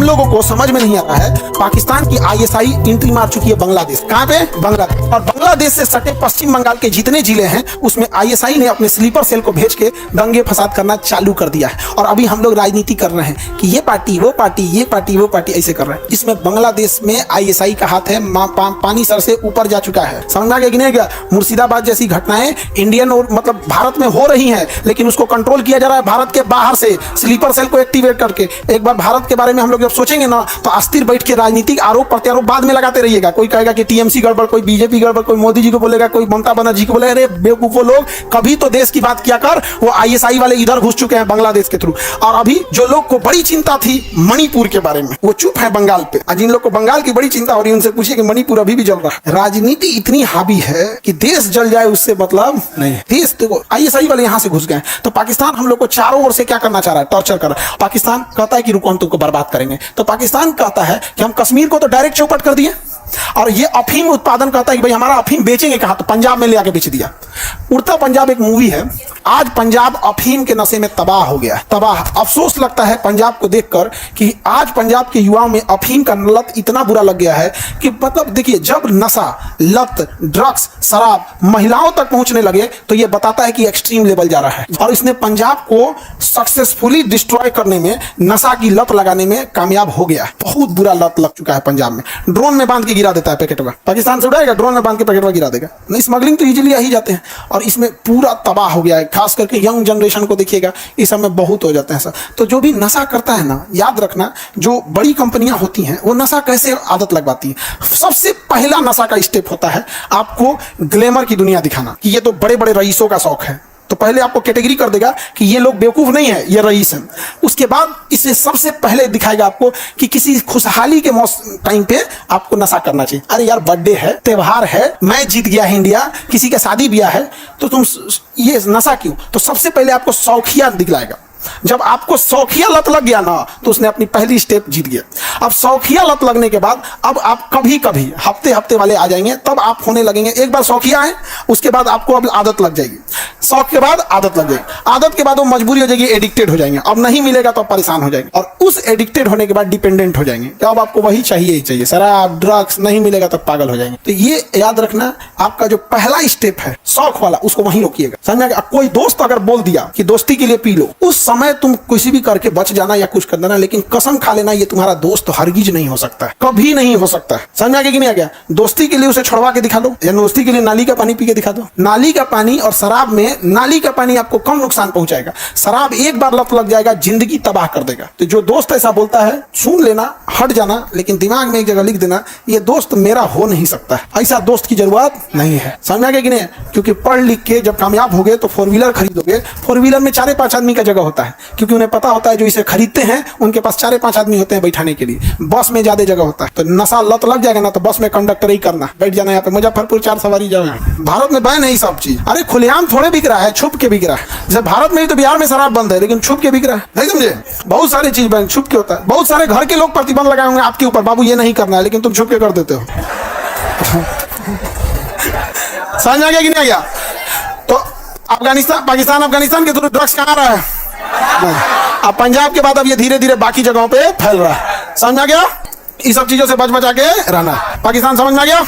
लोगों को समझ में नहीं आता है, पाकिस्तान की आईएसआई एंट्री मार चुकी है बांग्लादेश। कहां पे? बांग्लादेश। और बांग्लादेश से सटे पश्चिम बंगाल के जितने जिले हैं उसमें आईएसआई ने अपने स्लीपर सेल को भेज के दंगे फसाद करना चालू कर दिया है। और अभी हम लोग राजनीति कर रहे हैं कि ये पार्टी वो पार्टी, ये पार्टी वो पार्टी, ऐसे कर रहे हैं। इसमें बांग्लादेश में आईएसआई का हाथ है, पानी सर से ऊपर जा चुका है। समझ में नहीं गया? मुर्शिदाबाद जैसी घटनाएं इंडियन और मतलब भारत में हो रही हैं, लेकिन उसको कंट्रोल किया जा रहा है भारत के बाहर से स्लीपर सेल को एक्टिवेट करके। एक बार भारत के बारे में हम लोग जब सोचेंगे ना तो अस्थिर बैठ के राजनीतिक आरोप प्रत्यारोप बाद में लगाते रहिएगा। कोई कहेगा कि टीएमसी गड़बड़, कोई बीजेपी गड़बड़, कोई मोदी जी को बोलेगा, कोई ममता बनर्जी को बोलेगा। अरे बेवकूफो लोग, कभी तो देश की बात किया कर। वो आईएसआई वाले इधर घुस चुके हैं बांग्लादेश के थ्रू। और अभी जो लोग को बड़ी चिंता थी मणिपुर के बारे में, वो चुप है बंगाल पे। आज जिन लोग को बंगाल की बड़ी चिंता हो रही है उनसे पूछिए कि मणिपुर अभी भी जल रहा है। राजनीति इतनी हावी है कि देश जल जाए उससे मतलब नहीं है। देश देखो आईएसआई वाले यहां से घुस गए। तो पाकिस्तान हम लोग को चारों ओर से क्या करना चाह रहा है? टॉर्चर कर रहा है। पाकिस्तान कहता है कि रुको हम तुमको बर्बाद करेंगे, तो पाकिस्तान कहता है कि हम कश्मीर को तो डायरेक्ट चौपट कर दिए। और ये अफीम उत्पादन करता है कि भाई हमारा अफीम बेचेंगे कहां? तो पंजाब में ले आके बेच दिया। उड़ता पंजाब एक मूवी है। आज पंजाब अफीम के नशे में तबाह हो गया है, तबाह। अफसोस लगता है पंजाब को देखकर कि आज पंजाब के युवाओं में अफीम का लत इतना बुरा लग गया है कि मतलब देखिए, जब नशा, लत, ड्रग्स, शराब महिलाओं तक पहुंचने लगे तो ये बताता है कि एक्सट्रीम लेवल जा रहा है। और इसने पंजाब को सक्सेसफुली डिस्ट्रॉय करने में, नशा की लत लगाने में कामयाब हो गया है। बहुत बुरा लत लग चुका है पंजाब में। ड्रोन में बांध के गिरा देता है पैकेटवा, पाकिस्तान से उड़ाएगा, ड्रोन में बांध के पैकेटवा गिरा देगा। नहीं, स्मगलिंग तो इजीली आ ही जाते हैं। और इसमें पूरा तबाह हो गया है। खास करके यंग जनरेशन को देखिएगा, इस समय बहुत हो जाते हैं सर। तो जो भी नशा करता है ना, याद रखना, जो बड़ी कंपनियां होती हैं वो नशा कैसे आदत लगवाती है। सबसे पहला नशा का स्टेप होता है आपको ग्लैमर की दुनिया दिखाना कि ये तो बड़े बड़े रईसों का शौक है। तो पहले आपको कैटेगरी कर देगा कि ये लोग बेवकूफ नहीं है, ये रईस हैं। उसके बाद इसे सबसे पहले दिखाएगा आपको कि किसी खुशहाली के टाइम पे आपको नशा करना चाहिए। अरे यार, बर्थडे है, त्योहार है, मैच जीत गया है इंडिया, किसी का शादी ब्याह है, तो तुम ये नशा क्यों? तो सबसे पहले आपको शौकिया दिखलाएगा। जब आपको शौकिया लत लग गया ना तो उसने अपनी पहली स्टेप जीत गया। अब शौकिया लत लगने के बाद अब आप कभी कभी हफ्ते हफ्ते वाले आ जाएंगे, तब आप होने लगेंगे। एक बार शौकिया है, उसके बाद आपको अब आदत लग जाएगी। शौक के बाद आदत लग जाएगी, आदत के बाद वो मजबूरी हो जाएगी, एडिक्टेड हो जाएंगे। अब नहीं मिलेगा तो आप परेशान हो जाएंगे। और उस एडिक्टेड होने के बाद डिपेंडेंट हो जाएंगे। तो अब आपको वही चाहिए ही चाहिए, शराब, ड्रग्स। नहीं मिलेगा तो पागल हो जाएंगे। तो ये याद रखना, आपका जो पहला स्टेप है शौक वाला, उसको वहीं रोकिएगा। समझा? कोई दोस्त अगर बोल दिया कि दोस्ती के लिए पी लो, उस समय तुम किसी भी करके बच जाना या कुछ कर देना, लेकिन कसम खा लेना ये तुम्हारा दोस्त तो हरगिज नहीं हो सकता है, कभी नहीं हो सकता है। समझ आ गया कि नहीं आ गया? दोस्ती के लिए उसे छुड़वा के दिखा दो, या दोस्ती के लिए नाली का पानी पी के दिखा दो। नाली का पानी और शराब में, नाली का पानी आपको कम नुकसान पहुंचाएगा, शराब एक बार लत लग जाएगा जिंदगी तबाह कर देगा। तो जो दोस्त ऐसा बोलता है, सुन लेना, हट जाना, लेकिन दिमाग में एक जगह लिख देना, ये दोस्त मेरा हो नहीं सकता है, ऐसा दोस्त की जरूरत नहीं है। समझ आ गया कि नहीं? क्योंकि पढ़ लिख के जब कामयाब हो गए तो 4 व्हीलर खरीदोगे। 4 व्हीलर में 4-5 आदमी का जगह होता है, क्योंकि उन्हें पता होता है जो इसे खरीदते हैं उनके पास 4-5 आदमी होते हैं बैठाने के लिए। बस में ज्यादा जगह होता है। तो नशा लत लग जाएगा ना तो बस में कंडक्टर ही करना, बैठ जाना यहाँ पे, मुजफ्फरपुर 4 सवारी जाओ। भारत में बैन है ये सब चीज। अरे खुलेआम थोड़े बिक रहा है, छुप के बिक रहा है। जैसे भारत में ही तो बिहार में शराब बंद है, लेकिन छुप के बिक रहा है। नहीं समझे? बहुत सारी चीज बैन छुप के होता है। बहुत सारे घर के लोग प्रतिबंध लगाए होंगे आपके ऊपर, बाबू ये नहीं करना है, लेकिन तुम छुप के कर देते हो। समझ आ गया कि नहीं आ गया? तो अफगानिस्तान, पाकिस्तान, अफगानिस्तान के थ्रू ड्रग्स कहाँ रहा है? अब पंजाब के बाद अब ये धीरे धीरे बाकी जगहों पे फैल रहा है। समझ आ गया? इस सब चीजों से बच बचा के रहना। पाकिस्तान समझ में आ गया?